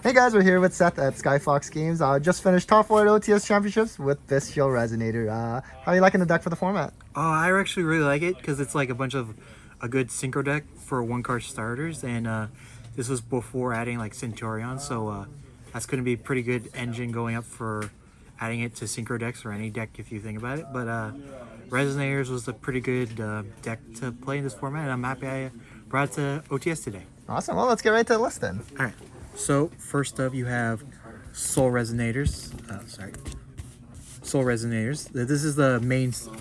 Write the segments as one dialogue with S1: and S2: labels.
S1: Hey guys, we're here with Seth at Skyfox Games. Just finished top 4 at OTS Championships with Bestial Resonator. How are you liking the deck for the format?
S2: I actually really like it because it's like a good synchro deck for one card starters, and this was before adding like Centurion, so that's going to be a pretty good engine going up for adding it to synchro decks or any deck if you think about it. But Resonators was a pretty good deck to play in this format, and I'm happy I brought it to OTS today.
S1: Awesome. Well, let's get right to the list then.
S2: All right. So first up, you have Soul Resonators. Soul Resonators. This is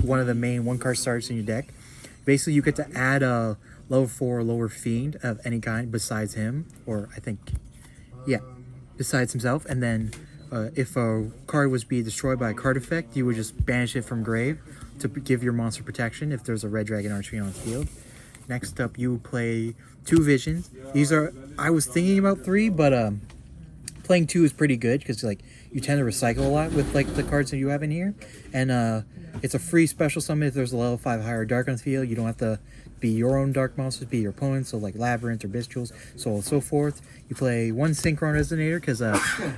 S2: one of the main one card starters in your deck. Basically, you get to add a level 4 or lower fiend of any kind besides him, or besides himself. And then if a card was be destroyed by a card effect, you would just banish it from grave to give your monster protection if there's a red dragon ARCHFIEND on the field. Next up, you play 2 visions. These are, I was thinking about 3, but playing 2 is pretty good because like you tend to recycle a lot with like the cards that you have in here, and it's a free special summon if there's a level 5 higher dark on the field. You don't have to be your own dark monsters, be your opponents, so like Labyrinth or Bestials, so on and so forth. You play 1 Synchron Resonator because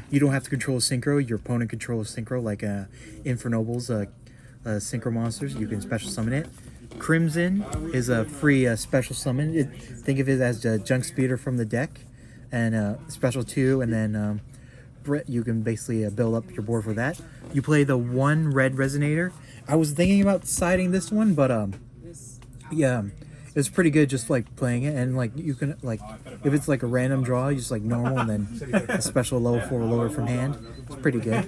S2: you don't have to control Synchro. Your opponent controls Synchro, like Infernoble's Synchro monsters. You can special summon it. Crimson is a free special summon. Think of it as the junk speeder from the deck, and special 2, and then you can basically build up your board for that. You play the 1 red Resonator. I was thinking about siding this one, but it's pretty good just like playing it, and like you can like if it's like a random draw, you just like normal and then a special level 4 lower from hand. It's pretty good.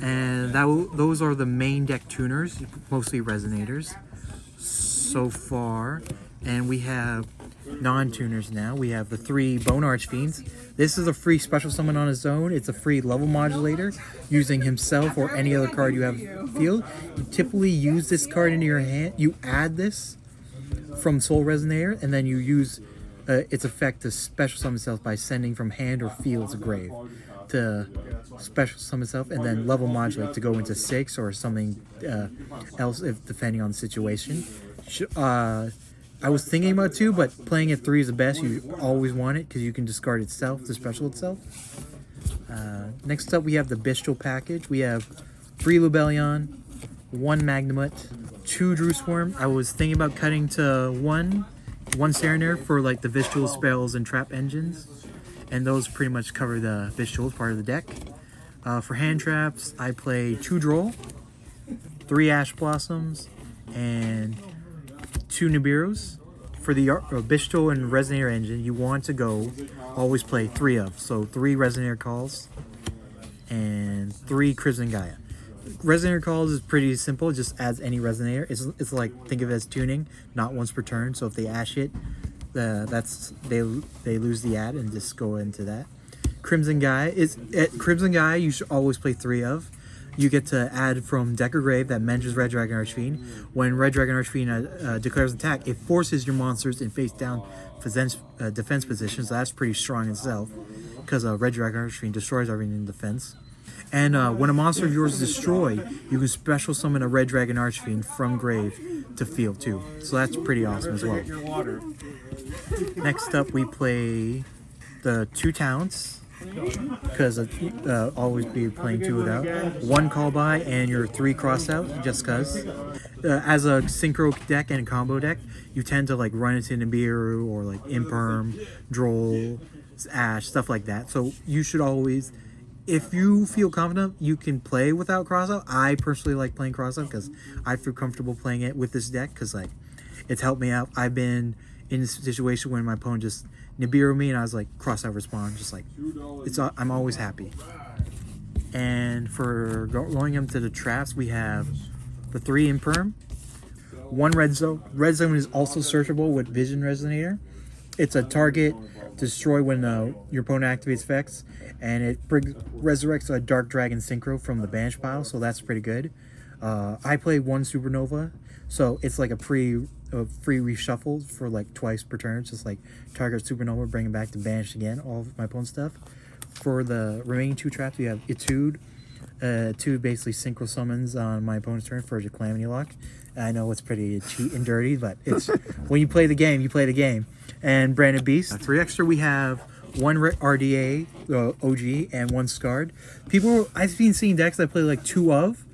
S2: And those are the main deck tuners, mostly Resonators so far. And we have non-tuners now. We have the 3 Bone Archfiends. This is a free special summon on his own. It's a free level modulator using himself or any other card you have in the field. You typically use this card into your hand. You add this from Soul Resonator, and then you use its effect to special summon itself by sending from hand or field to grave to special summon itself, and then level modulate to go into 6 or something else if depending on the situation. I was thinking about 2, but playing at 3 is the best. You always want it because you can discard itself to special itself. Next up, we have the Bestial package. We have 3 Lubellion, 1 Magnamut, 2 Drewsworm. I was thinking about cutting to 1 Serenaire for like the Visual spells and trap engines, and those pretty much cover the Visuals part of the deck. For hand traps, I play 2 Droll, 3 Ash Blossoms, and 2 Nibiru's. For the Bestial and Resonator engine, you want to always play 3 of. So 3 Resonator Calls and 3 Crimson Gaia. Resonator Calls is pretty simple, it just adds any Resonator. It's like, think of it as tuning, not once per turn. So if they ash it, they lose the add and just go into that. Crimson Gaia you should always play 3 of. You get to add from deck or grave that mentions Red Dragon ARCHFIEND. When Red Dragon ARCHFIEND declares attack, it forces your monsters in face down defense positions. So that's pretty strong itself because Red Dragon ARCHFIEND destroys everything in defense. And when a monster of yours is destroyed, you can special summon a Red Dragon ARCHFIEND from grave to field too. So that's pretty awesome as well. Next up, we play the 2 Talents, because always be playing 2 without. 1 call by and your 3 cross out, just cause. As a synchro deck and a combo deck, you tend to like run into Nibiru or like Imperm, Droll, Ash, stuff like that. So you should always, if you feel confident, you can play without crossout. I personally like playing crossout because I feel comfortable playing it with this deck because like it's helped me out. I've been in a situation when my opponent just Nibiru me and I was like crossout respawn, just like I'm always happy. And for going up to the traps, we have the 3 Imperm, 1 Red Zone. Red Zone is also searchable with Vision Resonator. It's a target destroy when your opponent activates effects, and it resurrects a Dark Dragon Synchro from the banish pile, so that's pretty good. I play 1 Supernova, so it's like a free reshuffle for like twice per turn, just like target Supernova, bring it back to banish again, all of my opponent's stuff. For the remaining 2 traps, we have Etude. Etude basically synchro summons on my opponent's turn for a Calamity Lock. I know it's pretty cheat and dirty, but it's when you play the game, you play the game. And Branded Beast. 3 extra, we have one RDA OG and one Scarred. I've been seeing decks that play like two of.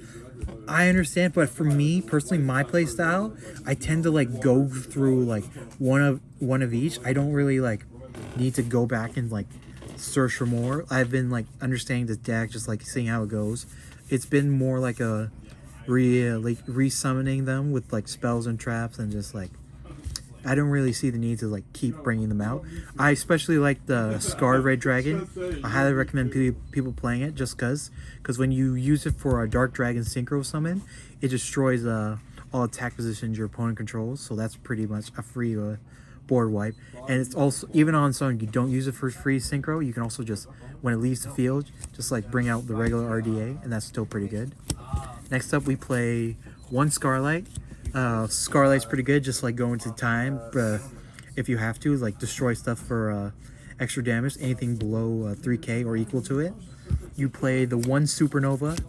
S2: I understand, but for me personally, my play style, I tend to like go through like one of each. I don't really like need to go back and like search for more. I've been like understanding this deck, just like seeing how it goes. It's been more like a re-summoning them with like spells and traps, and just like I don't really see the need to like keep bringing them out. I especially like the Scarred Red Dragon. I highly recommend people playing it just because when you use it for a Dark Dragon Synchro Summon, it destroys all attack positions your opponent controls. So that's pretty much a free board wipe. And it's also, even on summon you don't use it for free Synchro, you can also just, when it leaves the field, just like bring out the regular RDA, and that's still pretty good. Next up we play one Scarlight. Scarlight's pretty good, just like go into time if you have to, like destroy stuff for extra damage, anything below 3k or equal to it. You play the one Supernova.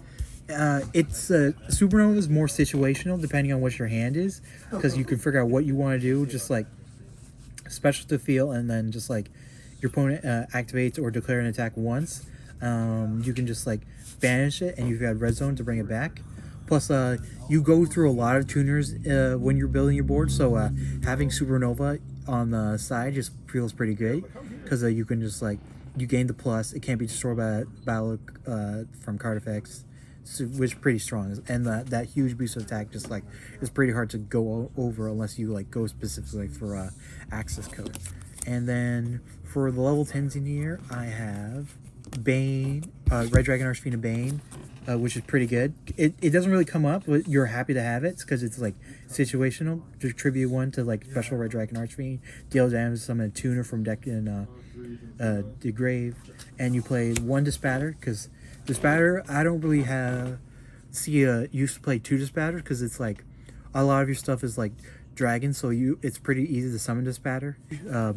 S2: Supernova is more situational depending on what your hand is, because you can figure out what you want to do, just like special to feel, and then just like your opponent activates or declare an attack once. You can just like banish it, and you've got red zone to bring it back. Plus, you go through a lot of tuners when you're building your board, so having Supernova on the side just feels pretty good, because you can just like, you gain the plus, it can't be destroyed by battle from card effects, which is pretty strong, and that huge boost of attack just like is pretty hard to go over unless you like go specifically for access code. And then for the level 10s in here, I have Bane, Red Dragon Archfiend of Bane, which is pretty good. It doesn't really come up, but you're happy to have it because it's like situational. Just tribute one to like special Red Dragon Archfiend, deal damage, summon a tuner from deck in the grave, and you play one Dispatter, because Dispatter I don't really see use to play two Dispatters, because it's like a lot of your stuff is like dragon, so it's pretty easy to summon Dispatter.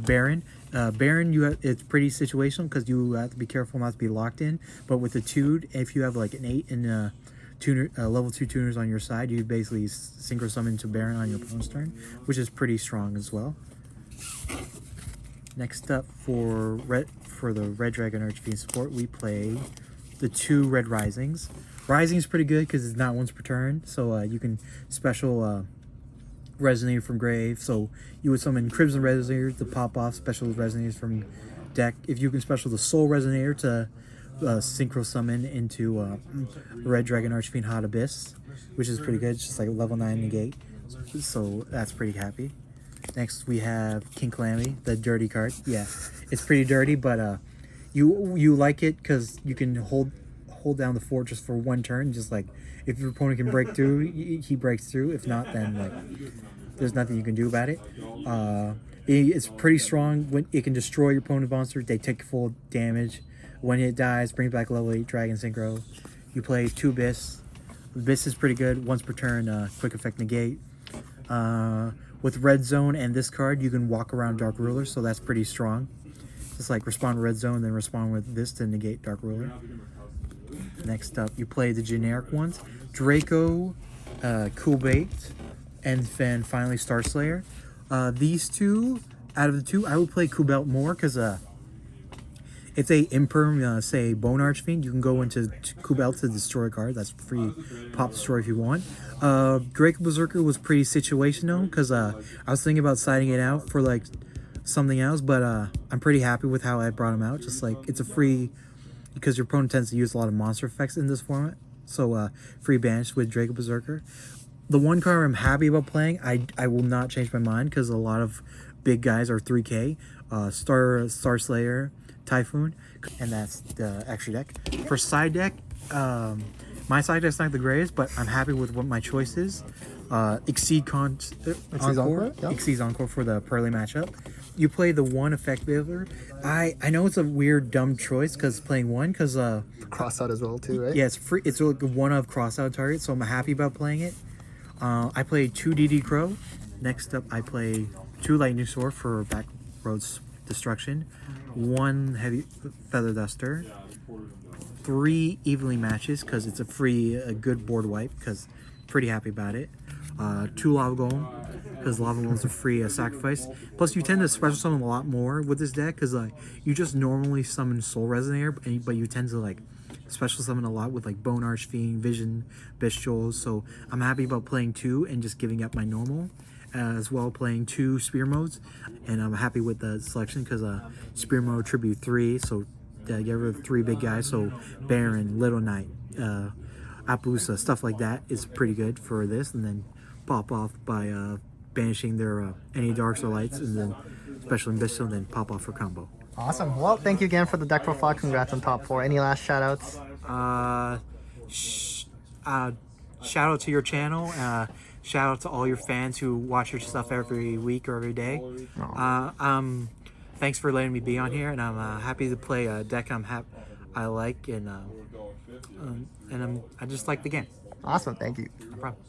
S2: Baron, it's pretty situational because you have to be careful not to be locked in. But with the Tude, if you have like an 8 and tuner level 2 tuners on your side, you basically synchro summon to Baron on your opponent's turn, which is pretty strong as well. Next up for the Red Dragon Archfiend support, we play the 2 Red Risings. Rising is pretty good because it's not once per turn, so you can special Resonator from grave, so you would summon Crimson Resonator to pop off special Resonators from deck. If you can special the Soul Resonator to synchro summon into Red Dragon Archfiend Hot Abyss, which is pretty good, it's just like level 9 negate, so that's pretty happy. Next we have King Calamity, the dirty card. Yeah, it's pretty dirty, but you like it because you can hold down the fortress for one turn, just like if your opponent can break through, he breaks through. If not, then like there's nothing you can do about it. It's pretty strong. When it can destroy your opponent's monster, they take full damage. When it dies, brings back level 8 Dragon Synchro. You play 2 Abyss. Abyss is pretty good, once per turn, quick effect negate. With Red Zone and this card, you can walk around Dark Ruler, so that's pretty strong. Just like respond Red Zone, then respond with this to negate Dark Ruler. Next up, you play the generic ones. Draco, Cool Bait, and then finally Star Slayer. These two, out of the two, I would play Cool Bait more because it's a imperm, say Bone Archfiend. You can go into Cool Bait to destroy a card. That's free pop destroy if you want. Draco Berserker was pretty situational because I was thinking about siding it out for like something else, but I'm pretty happy with how I brought him out. Just like it's a free, because your opponent tends to use a lot of monster effects in this format, so free banish with Draco Berserker. The one card I'm happy about playing, I will not change my mind because a lot of big guys are 3k. Star Slayer, Typhoon, and that's the extra deck. For side deck, my side deck's not the greatest, but I'm happy with what my choice is. Exceed Encore, yeah. Exceed Encore for the Pearly matchup. You play the one effect builder. I know it's a weird, dumb choice because playing one, because
S1: cross out as well too, right?
S2: Yeah, it's free. It's like one of cross out targets, so I'm happy about playing it. I play 2 DD Crow. Next up, I play 2 Lightning Sword for back roads destruction, 1 Heavy Feather Duster, 3 Evenly Matches because it's a good board wipe, because pretty happy about it. 2 Lava Golem, because lava ones are free sacrifice. Plus, you tend to special summon a lot more with this deck because like you just normally summon Soul Resonator, but you tend to like special summon a lot with like Bone Archfiend, Vision, Bestial. So I'm happy about playing 2 and just giving up my normal, as well playing 2 Spear modes, and I'm happy with the selection because Spear mode tribute 3, so get rid of 3 big guys. So Baron, Little Knight, Appaloosa, stuff like that is pretty good for this, and then pop off by banishing their any darks or lights, and then special and bestial, and then pop off for combo.
S1: Awesome. Well, thank you again for the deck profile. Congrats on top 4. Any last shout outs?
S2: Shout out to your channel. Shout out to all your fans who watch your stuff every week or every day. Thanks for letting me be on here, and I'm happy to play a deck I like, and I just like the game.
S1: Awesome. Thank you.
S2: No problem.